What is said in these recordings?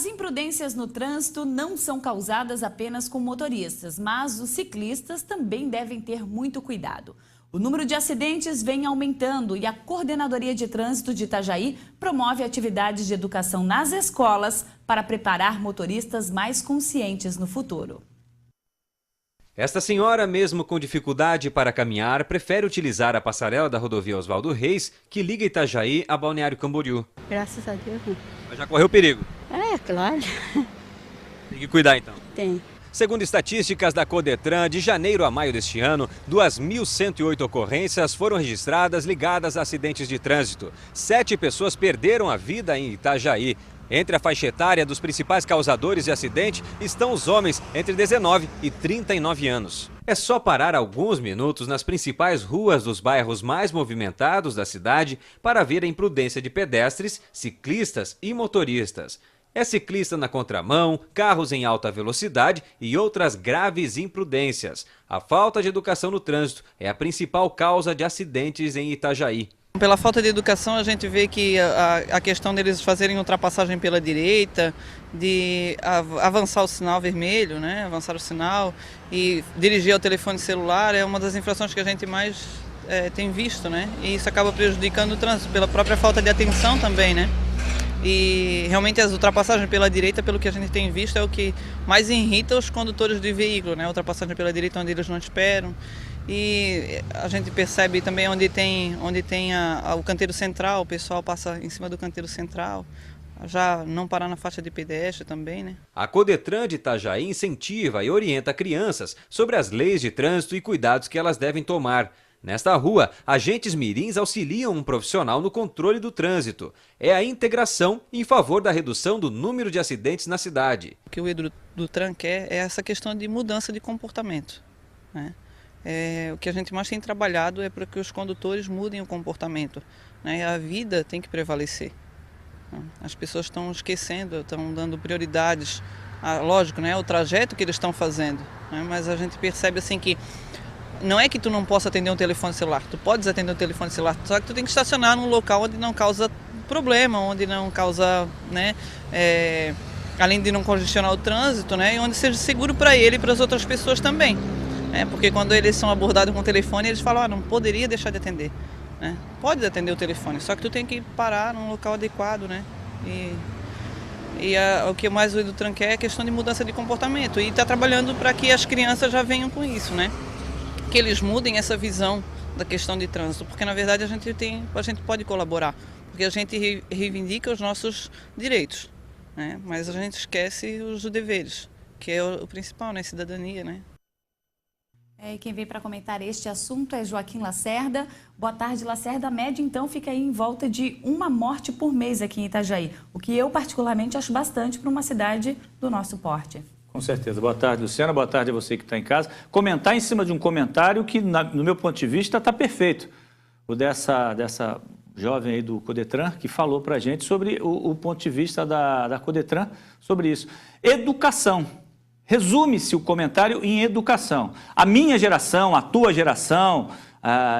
As imprudências no trânsito não são causadas apenas com motoristas, mas os ciclistas também devem ter muito cuidado. O número de acidentes vem aumentando e a Coordenadoria de Trânsito de Itajaí promove atividades de educação nas escolas para preparar motoristas mais conscientes no futuro. Esta senhora, mesmo com dificuldade para caminhar, prefere utilizar a passarela da rodovia Oswaldo Reis, que liga Itajaí a Balneário Camboriú. Graças a Deus. Mas já correu perigo? É, claro. Tem que cuidar então. Tem. Segundo estatísticas da Codetran, de janeiro a maio deste ano, 2.108 ocorrências foram registradas ligadas a acidentes de trânsito. 7 pessoas perderam a vida em Itajaí. Entre a faixa etária dos principais causadores de acidente estão os homens entre 19 e 39 anos. É só parar alguns minutos nas principais ruas dos bairros mais movimentados da cidade para ver a imprudência de pedestres, ciclistas e motoristas. É ciclista na contramão, carros em alta velocidade e outras graves imprudências. A falta de educação no trânsito é a principal causa de acidentes em Itajaí. Pela falta de educação, a gente vê que a questão deles fazerem ultrapassagem pela direita, de avançar o sinal vermelho, né? Avançar o sinal e dirigir ao telefone celular é uma das infrações que a gente mais tem visto, né? E isso acaba prejudicando o trânsito pela própria falta de atenção também, né? E realmente as ultrapassagens pela direita, pelo que a gente tem visto, é o que mais irrita os condutores de veículo, né? Ultrapassagem pela direita onde eles não esperam. E a gente percebe também onde tem o canteiro central, o pessoal passa em cima do canteiro central, já não parar na faixa de pedestre também, né? A Codetran de Itajaí incentiva e orienta crianças sobre as leis de trânsito e cuidados que elas devem tomar. Nesta rua, agentes mirins auxiliam um profissional no controle do trânsito. É a integração em favor da redução do número de acidentes na cidade. O que o Edutran quer é essa questão de mudança de comportamento, né? O que a gente mais tem trabalhado é para que os condutores mudem o comportamento, né? A vida tem que prevalecer. As pessoas estão esquecendo, estão dando prioridades, lógico, né? O trajeto que eles estão fazendo, né? Mas a gente percebe assim que não é que tu não possa atender um telefone celular, tu podes atender um telefone celular, só que tu tem que estacionar num local onde não causa problema, onde não causa, né? Além de não congestionar o trânsito, né? E onde seja seguro para ele e para as outras pessoas também. Porque quando eles são abordados com o telefone, eles falam, não poderia deixar de atender. Né? Pode atender o telefone, só que tu tem que parar num local adequado, né? O que mais o Edutran quer é a questão de mudança de comportamento. E está trabalhando para que as crianças já venham com isso, né? Que eles mudem essa visão da questão de trânsito, porque na verdade a gente pode colaborar, porque a gente reivindica os nossos direitos, né? Mas a gente esquece os deveres, que é o principal, né? Cidadania, né? E quem vem para comentar este assunto é Joaquim Lacerda. Boa tarde, Lacerda. A média, então, fica aí em volta de 1 morte por mês aqui em Itajaí, o que eu, particularmente, acho bastante para uma cidade do nosso porte. Com certeza. Boa tarde, Luciana. Boa tarde a você que está em casa. Comentar em cima de um comentário que, no meu ponto de vista, está perfeito. O dessa jovem aí do Codetran, que falou para a gente sobre o ponto de vista da Codetran sobre isso. Educação. Resume-se o comentário em educação. A minha geração, a tua geração,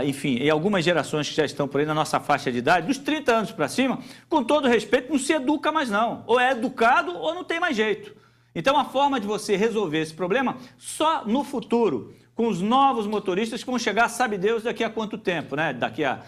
enfim, e algumas gerações que já estão por aí na nossa faixa de idade, dos 30 anos para cima, com todo respeito, não se educa mais não. Ou é educado ou não tem mais jeito. Então a forma de você resolver esse problema só no futuro, com os novos motoristas que vão chegar, sabe Deus, daqui a quanto tempo, né? Daqui a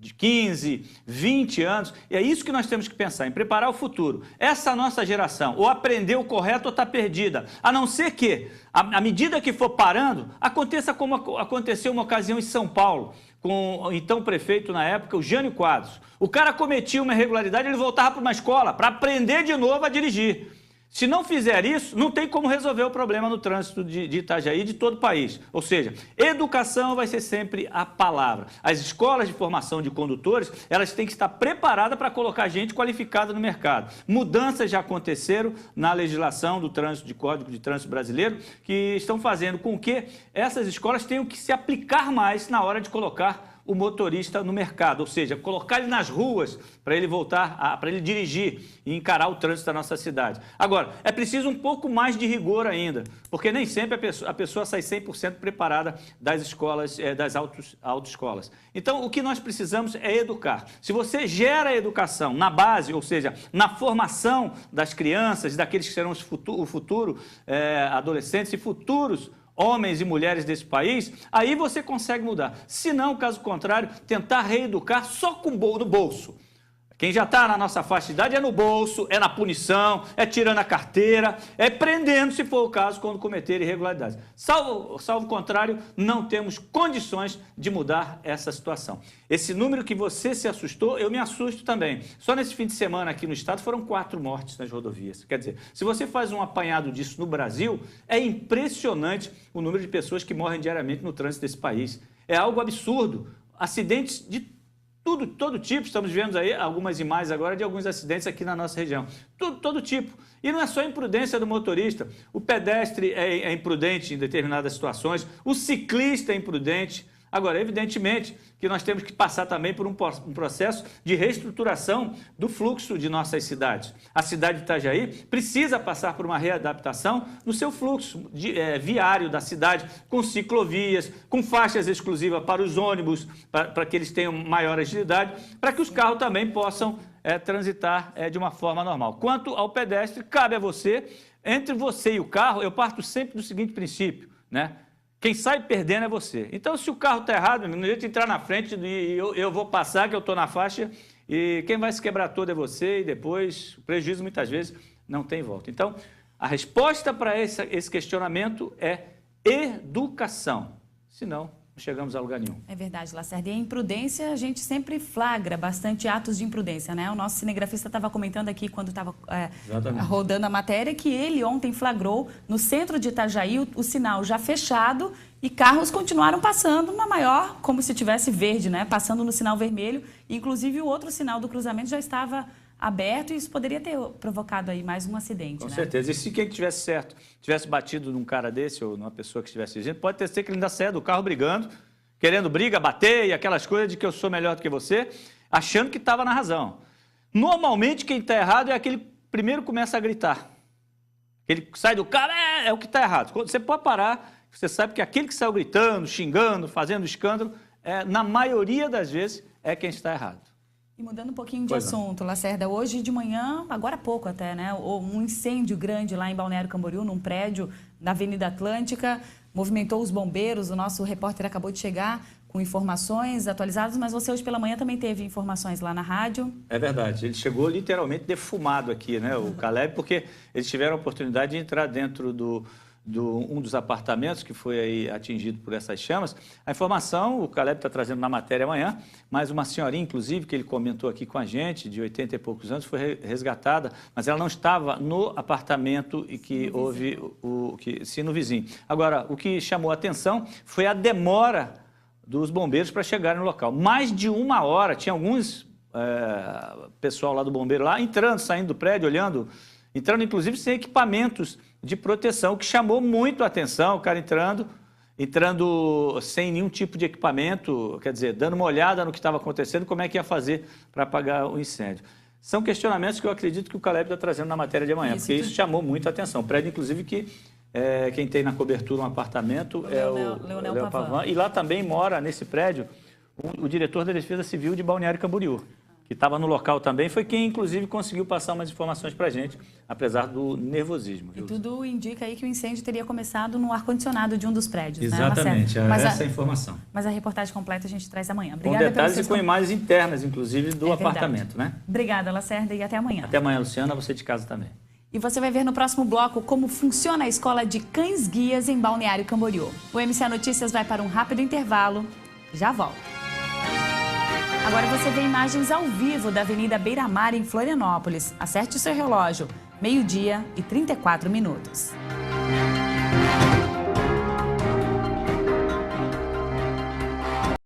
de 15, 20 anos, e é isso que nós temos que pensar, em preparar o futuro. Essa nossa geração, ou aprendeu o correto ou está perdida, a não ser que, à medida que for parando, aconteça como aconteceu uma ocasião em São Paulo, com o então prefeito na época, o Jânio Quadros. O cara cometia uma irregularidade, ele voltava para uma escola para aprender de novo a dirigir. Se não fizer isso, não tem como resolver o problema no trânsito de Itajaí e de todo o país. Ou seja, educação vai ser sempre a palavra. As escolas de formação de condutores, elas têm que estar preparadas para colocar gente qualificada no mercado. Mudanças já aconteceram na legislação do trânsito, de Código de Trânsito Brasileiro, que estão fazendo com que essas escolas tenham que se aplicar mais na hora de colocar o motorista no mercado, ou seja, colocar ele nas ruas para ele voltar, para ele dirigir e encarar o trânsito da nossa cidade. Agora, é preciso um pouco mais de rigor ainda, porque nem sempre a pessoa sai 100% preparada das escolas, das autoescolas. Então, o que nós precisamos é educar. Se você gera educação na base, ou seja, na formação das crianças, daqueles que serão o futuro adolescentes e futuros homens e mulheres desse país, aí você consegue mudar. Se não, caso contrário, tentar reeducar só com no bolso. Quem já está na nossa faixa de idade é no bolso, é na punição, é tirando a carteira, é prendendo, se for o caso, quando cometer irregularidades. Salvo contrário, não temos condições de mudar essa situação. Esse número que você se assustou, eu me assusto também. Só nesse fim de semana aqui no estado foram 4 mortes nas rodovias. Quer dizer, se você faz um apanhado disso no Brasil, é impressionante o número de pessoas que morrem diariamente no trânsito desse país. É algo absurdo. Acidentes de todo tipo, estamos vendo aí algumas imagens agora de alguns acidentes aqui na nossa região. Todo tipo. E não é só imprudência do motorista. O pedestre é imprudente em determinadas situações, o ciclista é imprudente. Agora, evidentemente que nós temos que passar também por um processo de reestruturação do fluxo de nossas cidades. A cidade de Itajaí precisa passar por uma readaptação no seu fluxo viário da cidade, com ciclovias, com faixas exclusivas para os ônibus, para que eles tenham maior agilidade, para que os carros também possam transitar de uma forma normal. Quanto ao pedestre, cabe a você. Entre você e o carro, eu parto sempre do seguinte princípio, né? Quem sai perdendo é você. Então, se o carro está errado, no jeito de entrar na frente, eu vou passar, que eu estou na faixa, e quem vai se quebrar todo é você, e depois o prejuízo, muitas vezes, não tem volta. Então, a resposta para esse questionamento é educação. Senão, não chegamos a lugar nenhum. É verdade, Lacerda. E a imprudência, a gente sempre flagra bastante atos de imprudência, né? O nosso cinegrafista estava comentando aqui, quando estava rodando a matéria, que ele ontem flagrou no centro de Itajaí o sinal já fechado e carros continuaram passando na maior, como se tivesse verde, né? Passando no sinal vermelho. Inclusive, o outro sinal do cruzamento já estava aberto e isso poderia ter provocado aí mais um acidente, Com né? certeza. E se quem tivesse certo, tivesse batido num cara desse ou numa pessoa que estivesse dirigindo, pode ter sido que ele ainda saia do carro brigando, querendo briga, bater e aquelas coisas de que eu sou melhor do que você, achando que estava na razão. Normalmente, quem está errado é aquele que primeiro começa a gritar. Ele sai do carro, é o que está errado. Você pode parar, você sabe que aquele que saiu gritando, xingando, fazendo escândalo, na maioria das vezes, é quem está errado. E mudando um pouquinho de assunto, Lacerda, hoje de manhã, agora há pouco até, né, um incêndio grande lá em Balneário Camboriú, num prédio da Avenida Atlântica, movimentou os bombeiros, o nosso repórter acabou de chegar com informações atualizadas, mas você hoje pela manhã também teve informações lá na rádio. É verdade, ele chegou literalmente defumado aqui, né, o Caleb, porque eles tiveram a oportunidade de entrar dentro um dos apartamentos que foi aí atingido por essas chamas. A informação, o Caleb está trazendo na matéria amanhã, mas uma senhorinha, inclusive, que ele comentou aqui com a gente, de 80 e poucos anos, foi resgatada, mas ela não estava no apartamento e que houve sim, no vizinho. Agora, o que chamou a atenção foi a demora dos bombeiros para chegarem no local. Mais de 1 hora, tinha alguns pessoal lá do bombeiro lá, entrando, saindo do prédio, olhando, entrando inclusive sem equipamentos de proteção, que chamou muito a atenção, o cara entrando sem nenhum tipo de equipamento, quer dizer, dando uma olhada no que estava acontecendo, como é que ia fazer para apagar o incêndio. São questionamentos que eu acredito que o Caleb está trazendo na matéria de amanhã, porque isso chamou muito a atenção. O prédio, inclusive, que quem tem na cobertura um apartamento é o Leonel Pavan. E lá também mora, nesse prédio, o diretor da Defesa Civil de Balneário Camboriú, que estava no local também, foi quem, inclusive, conseguiu passar umas informações para a gente, apesar do nervosismo. Viu? E tudo indica aí que o incêndio teria começado no ar-condicionado de um dos prédios. Exatamente, né, essa é a informação. Mas a reportagem completa a gente traz amanhã. Obrigada. Com detalhes e com imagens internas, inclusive, do apartamento, né? Obrigada, Lacerda, e até amanhã. Até amanhã, Luciana, você de casa também. E você vai ver no próximo bloco como funciona a escola de cães-guias em Balneário Camboriú. O MCA Notícias vai para um rápido intervalo. Já volta. Agora você vê imagens ao vivo da Avenida Beira Mar, em Florianópolis. Acerte o seu relógio, 12h34.